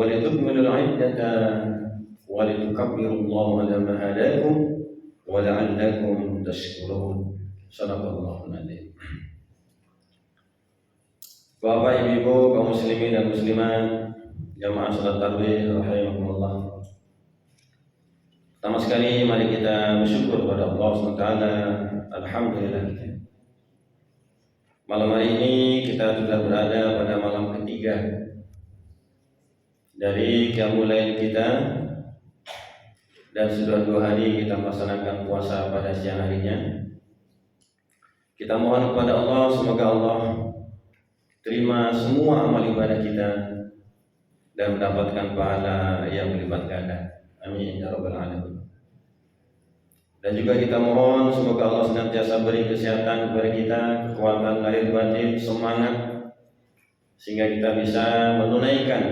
ولتكملوا العدة ولتكبروا الله على ما هداكم ولعلكم تشكرون. Sadaqallahul adzim. Bapak, Ibu, kaum muslimin dan muslimat, jamaah salat tarawih rahimakumullah. Pertama sekali mari kita bersyukur kepada Allah SWT. Alhamdulillah. Malam hari ini kita sudah berada pada malam ketiga dari qiyamul lail kita, dan sudah 2 hari kita melaksanakan puasa pada siang harinya. Kita mohon kepada Allah, semoga Allah terima semua amal ibadah kita dan mendapatkan pahala yang berlipat ganda. Amin ya rabbal alamin. Dan juga kita mohon semoga Allah senantiasa beri kesehatan kepada kita, kekuatan lahir batin, semangat, sehingga kita bisa menunaikan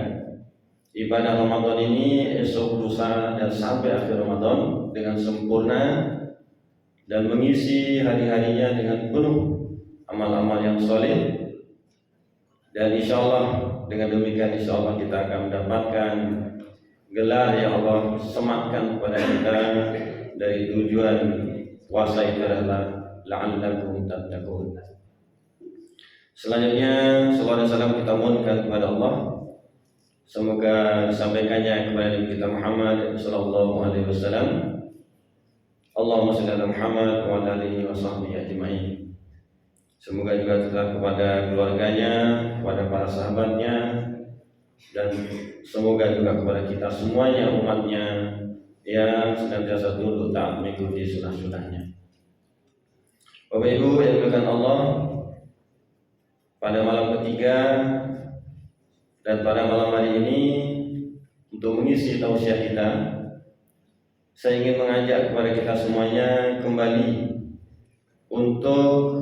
ibadah Ramadan ini esok, lusa, dan sampai akhir Ramadan dengan sempurna, dan mengisi hari-harinya dengan penuh amal-amal yang soleh. Dan insya Allah dengan demikian insya Allah kita akan mendapatkan gelar yang Allah sematkan kepada kita dari tujuan puasa itu adalah la'allakum tattaqun. Selanjutnya salawat dan salam kita mohonkan kepada Allah, semoga disampaikannya kepada Nabi kita Muhammad sallallahu alaihi wasallam. Allahumma shalli ala Muhammad wa ala alihi wa sahbihi ajma'in. Semoga juga tetap kepada keluarganya, kepada para sahabatnya, dan semoga juga kepada kita semuanya, umatnya, yang senantiasa tunduk taat mengikuti sunnah-sunnahnya. Bapak Ibu yang dimuliakan Allah, pada malam ketiga dan pada malam hari ini, untuk mengisi tausiah kita, saya ingin mengajak kepada kita semuanya kembali untuk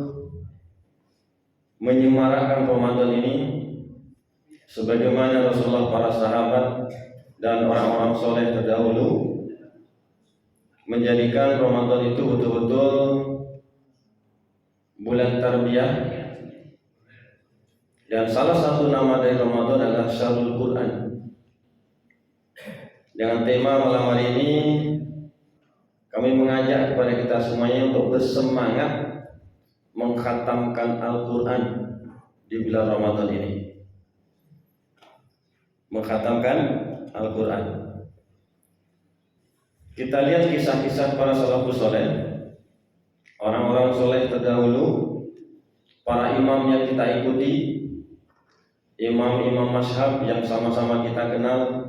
menyemarakkan Ramadan ini sebagaimana Rasulullah, para sahabat, dan orang-orang soleh terdahulu menjadikan Ramadan itu betul-betul bulan tarbiyah. Dan salah satu nama dari Ramadan adalah Syahrul Quran. Dengan tema malam hari ini, kami mengajak kepada kita semuanya untuk bersemangat mengkhatamkan Al-Quran di bulan Ramadan ini. Mengkhatamkan Al-Quran. Kita lihat kisah-kisah para salafus soleh, orang-orang soleh terdahulu, para imam yang kita ikuti, imam-imam mazhab yang sama-sama kita kenal.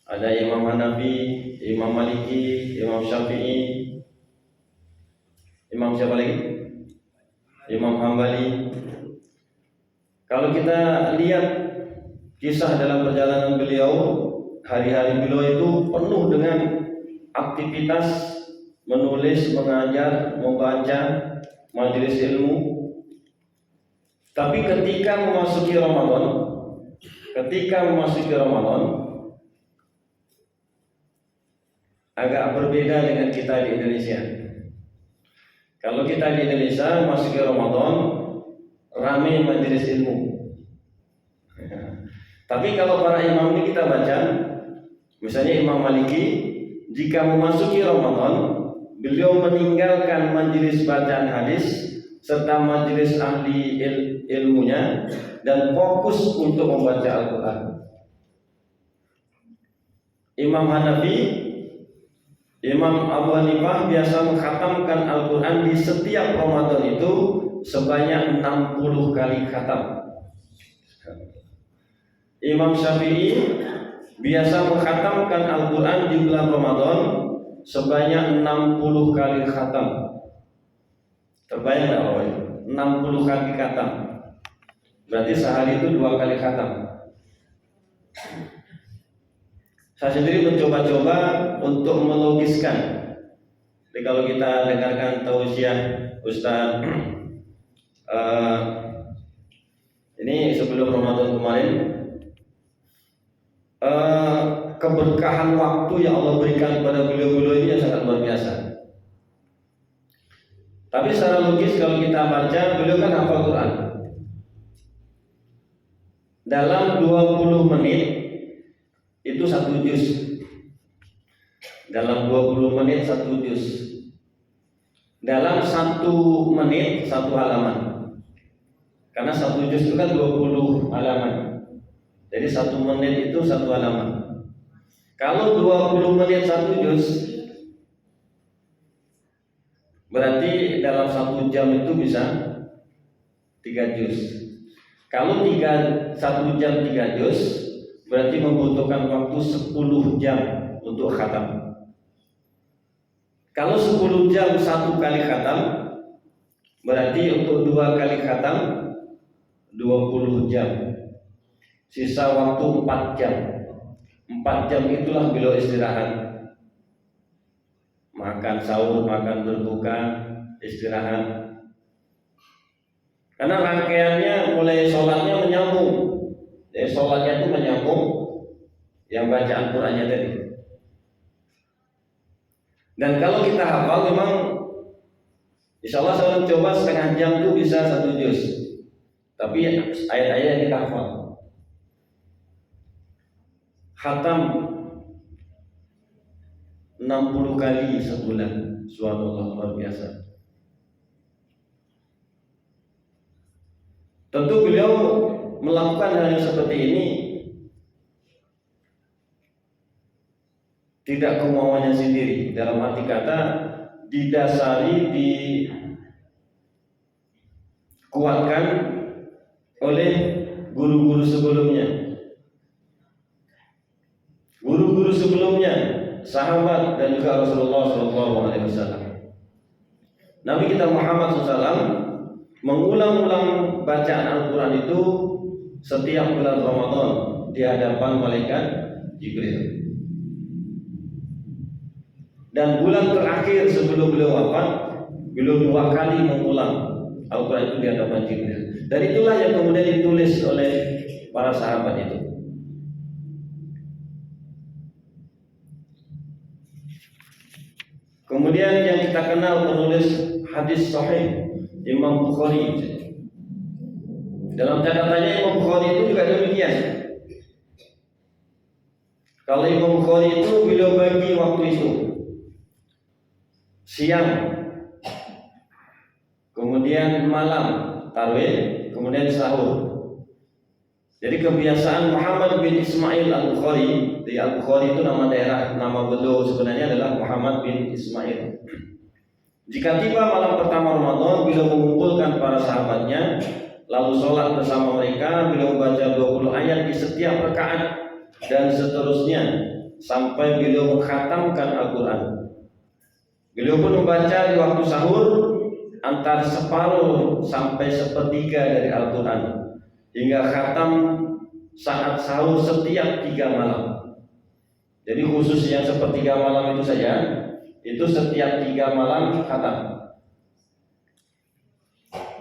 Ada Imam Hanafi, Imam Maliki, Imam Syafi'i, Imam siapa lagi? Imam Hambali. Kalau kita lihat kisah dalam perjalanan beliau, hari-hari beliau itu penuh dengan aktivitas menulis, mengajar, membaca, majelis ilmu. Tapi ketika memasuki Ramadan, agak berbeda dengan kita di Indonesia. Kalau kita di Indonesia masuk ke Ramadan, ramai majelis ilmu. Tapi kalau para imam ini kita baca, misalnya Imam Maliki, jika memasuki Ramadan, beliau meninggalkan majelis bacaan hadis serta majelis ahli ilmunya dan fokus untuk membaca Al-Quran. Imam Hanafi, Imam Abu Hanifah biasa mengkhatamkan Al-Quran di setiap Ramadan itu sebanyak 60 kali khatam. Imam Syafi'i biasa mengkhatamkan Al-Quran di bulan Ramadan sebanyak 60 kali khatam. Terbayang tak Bapak? 60 kali khatam. Berarti sehari itu 2 kali khatam. Saya sendiri mencoba-coba untuk melogiskan. Jadi kalau kita dengarkan tausiah Ustaz ini sebelum Ramadan kemarin, keberkahan waktu yang Allah berikan kepada beliau-beliau ini sangat luar biasa. Tapi secara logis kalau kita baca, beliau kan hafal Quran. Dalam 20 menit itu 1 juz. Dalam 20 menit 1 juz. Dalam 1 menit 1 halaman. Karena 1 juz itu kan 20 halaman. Jadi 1 menit itu 1 halaman. Kalau 20 menit 1 juz, berarti dalam 1 jam itu bisa 3 juz. Kalau 1 jam 3 juz, berarti membutuhkan waktu 10 jam untuk khatam. Kalau 10 jam 1 kali khatam, berarti untuk 2 kali khatam 20 jam. Sisa waktu 4 jam. 4 jam itulah beliau istirahat. Makan sahur, makan berbuka, istirahat. Karena rangkaiannya mulai sholatnya menyambung. Jadi sholatnya itu menyambung yang bacaan Qur'annya tadi. Dan kalau kita hafal memang insya Allah saya coba setengah jam itu bisa 1 juz. Tapi ayat-ayat yang kita hafal. Khatam 60 kali sebulan. Subhanallah, luar biasa. Tentu beliau melakukan hal yang seperti ini tidak kemauannya sendiri. Dalam arti kata didasari, dikuatkan oleh guru-guru sebelumnya. Guru-guru sebelumnya, sahabat dan juga Rasulullah SAW. Nabi kita Muhammad SAW mengulang-ulang bacaan Al-Quran itu setiap bulan Ramadan di hadapan malaikat Jibril. Dan bulan terakhir sebelum beliau wafat, beliau 2 kali mengulang Al-Quran itu di hadapan Jibril. Dan itulah yang kemudian ditulis oleh para sahabat itu. Kemudian yang kita kenal penulis hadis sahih Imam Bukhari. Dalam catatannya Imam Bukhari itu juga demikian. Kalau Imam Bukhari itu beliau bagi waktu itu siang, kemudian malam tarawih, kemudian sahur. Jadi kebiasaan Muhammad bin Ismail Al-Bukhari, di Al-Bukhari itu nama daerah, nama beliau sebenarnya adalah Muhammad bin Ismail. Jika tiba malam pertama Ramadan, beliau mengumpulkan para sahabatnya, lalu sholat bersama mereka. Beliau membaca 20 ayat di setiap rakaat dan seterusnya sampai beliau mengkhatamkan Al-Quran. Beliau pun membaca di waktu sahur antara separuh sampai sepertiga dari Al-Quran, hingga khatam saat sahur setiap 3 malam. Jadi khusus yang sepertiga malam itu saja, itu setiap 3 malam khatam.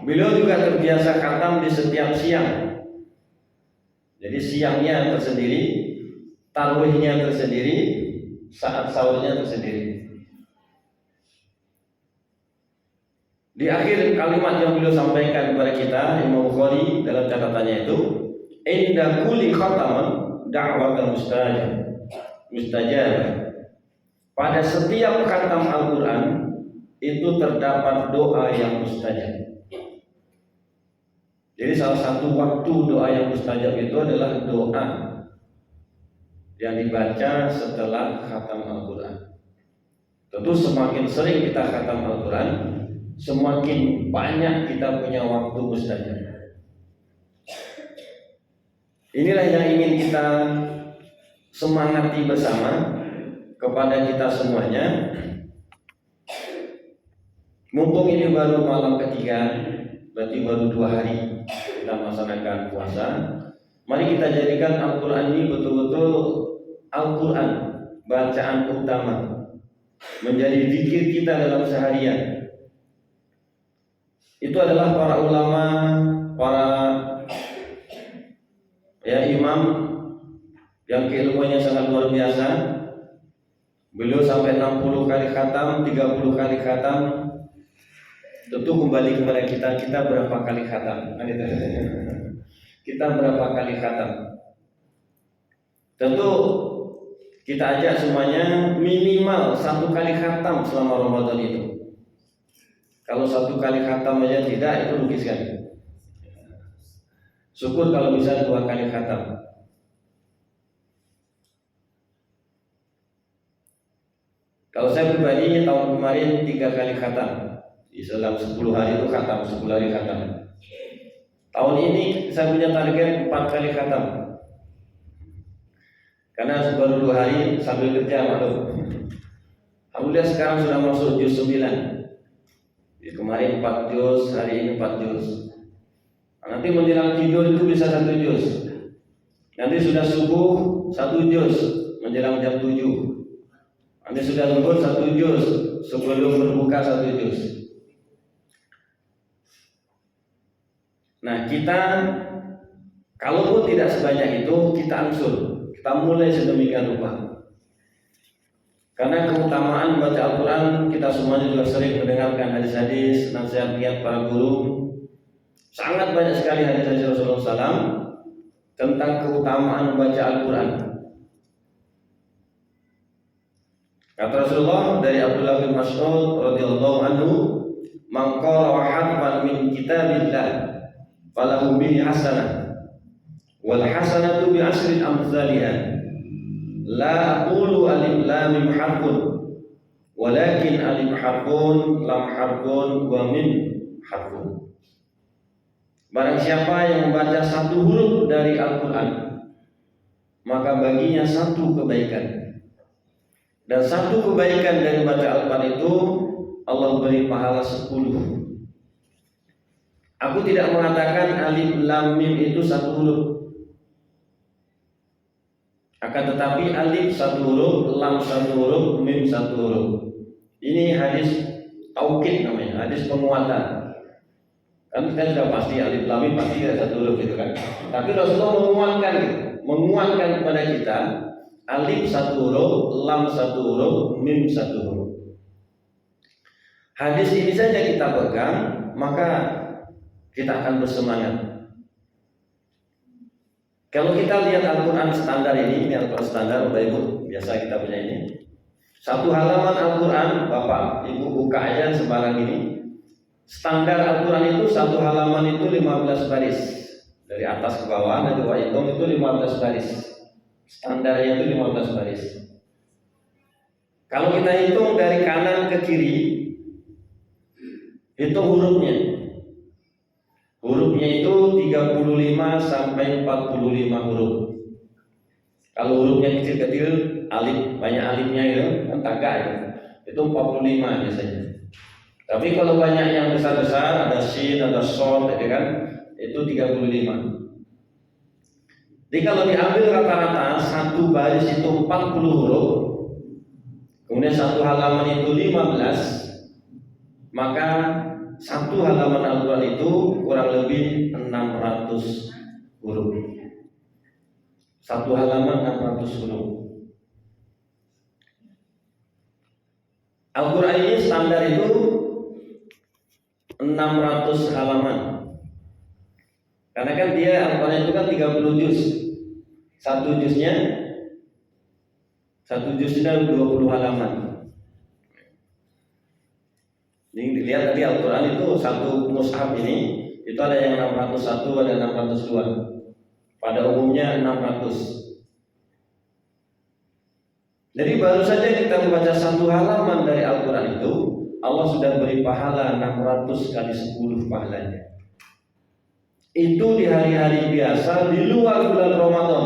Beliau juga terbiasa khatam di setiap siang. Jadi siangnya tersendiri, tarawihnya tersendiri, saat sahurnya tersendiri. Di akhir kalimat yang beliau sampaikan kepada kita, Imam Bukhari dalam catatannya itu, inda kulli khataman da'watan mustajab. Pada setiap khatam Al-Quran itu terdapat doa yang mustajab. Jadi salah satu waktu doa yang mustajab itu adalah doa yang dibaca setelah khatam Al-Quran. Tentu semakin sering kita khatam Al-Quran, semakin banyak kita punya waktu mustajab. Inilah yang ingin kita semangati bersama kepada kita semuanya. Mumpung ini baru malam ketiga, berarti baru 2 hari kita melaksanakan puasa. Mari kita jadikan Al-Quran ini betul-betul Al-Quran, bacaan utama, menjadi zikir kita dalam seharian. Itu adalah para ulama, para imam yang keilmuannya sangat luar biasa. Beliau sampai 60 kali khatam, 30 kali khatam. Tentu kembali kepada kita berapa kali khatam? Kita berapa kali khatam? Tentu kita ajak semuanya minimal 1 kali khatam selama Ramadan itu. Kalau 1 kali khatam aja tidak, itu rugi sekali. Syukur kalau bisa 2 kali khatam. Kalau saya pribadi tahun kemarin 3 kali khatam. Di dalam 10 hari itu khatam, 10 hari khatam. Tahun ini saya punya target 4 kali khatam. Karena baru 2 hari sambil kerja, maklum. Alhamdulillah sekarang sudah masuk juz 9. Kemarin 4 juz, hari ini 4 juz. Nanti menjelang tidur itu bisa 1 juz. Nanti sudah subuh 1 juz menjelang jam 7. Nanti sudah zuhur 1 juz, sebelum berbuka 1 juz. Nah, kita kalaupun tidak sebanyak itu, kita angsur. Kita mulai sedemikian rupa. Karena keutamaan baca Al-Quran, kita semuanya juga sering mendengarkan hadis-hadis nasihat para guru. Sangat banyak sekali hadis-hadis Rasulullah SAW tentang keutamaan baca Al-Quran. Kata Rasulullah dari Abdullah bin Mas'ud radhiyallahu anhu, "Man qara'a harfan min kitabillah falahu bihi hasanah wal hasanatu bi asyri amsalihha. La aqulu alif lam mim harfun walakin alif harfun lam harfun wa mim harfun." Barang siapa yang membaca 1 huruf dari Al-Quran, maka baginya 1 kebaikan. Dan 1 kebaikan dari baca Al-Quran itu Allah beri pahala 10. Aku tidak mengatakan alif lam mim itu 1 huruf. Akan tetapi alif 1 huruf, lam 1 huruf, mim 1 huruf. Ini hadis taukid namanya, hadis penguatan. Kan kita sudah pasti alif lam mim pasti tidak 1 huruf gitu kan. Tapi Rasulullah menguatkan kepada kita alif 1 huruf, lam 1 huruf, mim 1 huruf. Hadis ini saja kita pegang, maka kita akan bersemangat. Kalau kita lihat Al-Quran standar ini Al-Quran standar Bapak Ibu, biasa kita punya ini. 1 halaman Al-Quran, Bapak Ibu buka aja sembarang ini. Standar Al-Quran itu 1 halaman itu 15 baris. Dari atas ke bawah, dari bawah itu 15 baris. Standarnya itu 15 baris. Kalau kita hitung dari kanan ke kiri, hitung hurufnya. Hurufnya itu 35 sampai 45 huruf. Kalau hurufnya kecil-kecil, alif, banyak alifnya itu kan tagak itu 45 biasanya. Tapi kalau banyak yang besar-besar, ada shin, ada short, itu kan, itu 35. Jadi kalau diambil rata-rata 1 baris itu 40 huruf, kemudian 1 halaman itu 15, maka 1 halaman Al-Quran itu kurang lebih 600 huruf. 1 halaman 600 huruf. Al-Quran ini standar itu 600 halaman. Karena kan dia Al-Quran itu kan 30 juz. 1 juznya 20 halaman. Ini dilihat tadi Al-Quran itu 1 mushaf ini itu ada yang 601, ada 602. Pada umumnya 600. Jadi baru saja kita membaca 1 halaman dari Al-Quran itu, Allah sudah beri pahala 600 kali 10 pahalanya. Itu di hari-hari biasa di luar bulan Ramadan.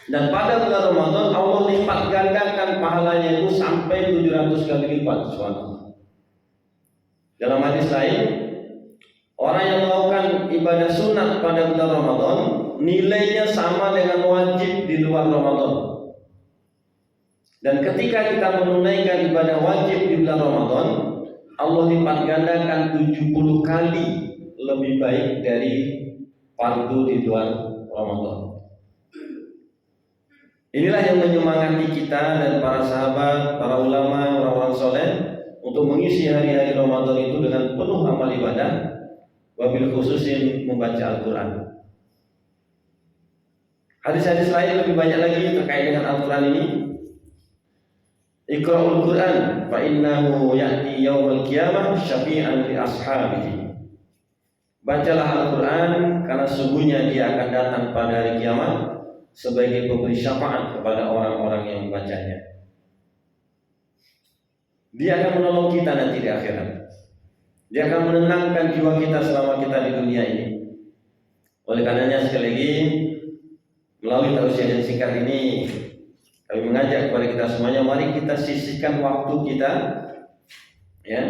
Dan pada bulan Ramadan Allah lipat gandakan pahalanya itu sampai 700 kali lipat. Subhanallah. Dalam hadis lain, orang yang melakukan ibadah sunat pada bulan Ramadan nilainya sama dengan wajib di luar Ramadan. Dan ketika kita menunaikan ibadah wajib di bulan Ramadan, Allah lipat gandakan 70 kali lebih baik dari fardu di luar Ramadan. Inilah yang menyemangati kita dan para sahabat, para ulama, orang-orang soleh untuk mengisi hari-hari Ramadan itu dengan penuh amal ibadah, wabil khususin membaca Al-Quran. Hadis-hadis lain lebih banyak lagi terkait dengan Al-Quran ini. Iqra'ul Quran fa innahu ya'ti yaumil qiyamah syafi'an li ashabihi. Bacalah Al-Quran karena sesungguhnya dia akan datang pada hari kiamat sebagai pemberi syafaat kepada orang-orang yang membacanya. Dia akan menolong kita nanti di akhirat. Dia akan menenangkan jiwa kita selama kita di dunia ini. Oleh karenanya sekali lagi melalui tausiah yang singkat ini kami mengajak kepada kita semuanya, mari kita sisihkan waktu kita, ya,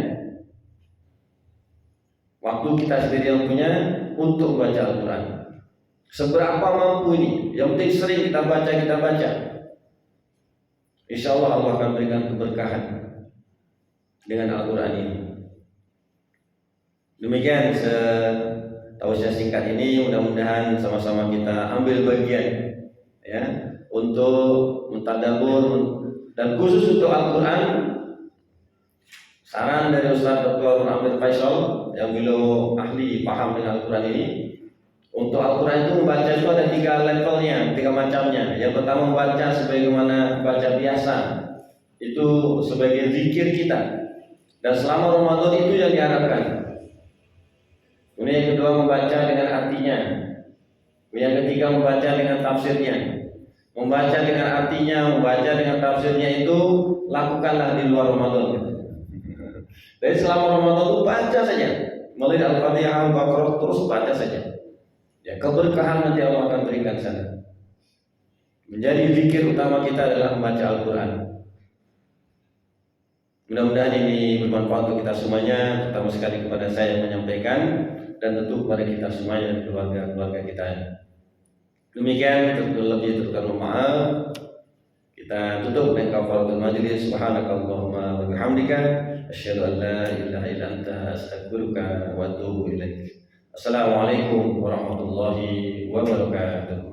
waktu kita sendiri yang punya untuk baca Al-Quran. Seberapa mampu ini, yang penting sering kita baca. Insya Allah Allah akan berikan keberkahan dengan Al-Quran ini. Demikian tausiah singkat ini, mudah-mudahan sama-sama kita ambil bagian, ya, untuk mentadabbur dan khusus untuk Al-Quran. Saran dari Ustaz Dr. Amir Faisal yang beliau ahli paham dengan Al-Quran ini, untuk Al-Quran itu membaca itu ada 3 levelnya, 3 macamnya. Yang pertama membaca sebagaimana baca biasa, itu sebagai zikir kita, dan selama Ramadan itu yang diharapkan. Kemudian yang kedua membaca dengan artinya. Yang ketiga membaca dengan tafsirnya. Membaca dengan artinya, membaca dengan tafsirnya itu lakukanlah di luar Ramadan. Jadi selama Ramadan itu baca saja, mulai dari Al-Fatihah, Al-Baqarah, terus baca saja. Ya, keberkahan nanti Allah akan berikan sana. Menjadi zikir utama kita adalah membaca Al-Quran. Mudah-mudahan ini bermanfaat untuk kita semuanya, terutama sekali kepada saya yang menyampaikan, dan tentu kepada kita semuanya dan keluarga-keluarga kita. Demikian, lebih terutama maaf. Kita tutup dengan kafaratul majlis. Subhanakallahumma wa bihamdika asyhadu an la ilaha illa anta astaghfiruka wa atubu ilaik. Assalamualaikum warahmatullahi wabarakatuh.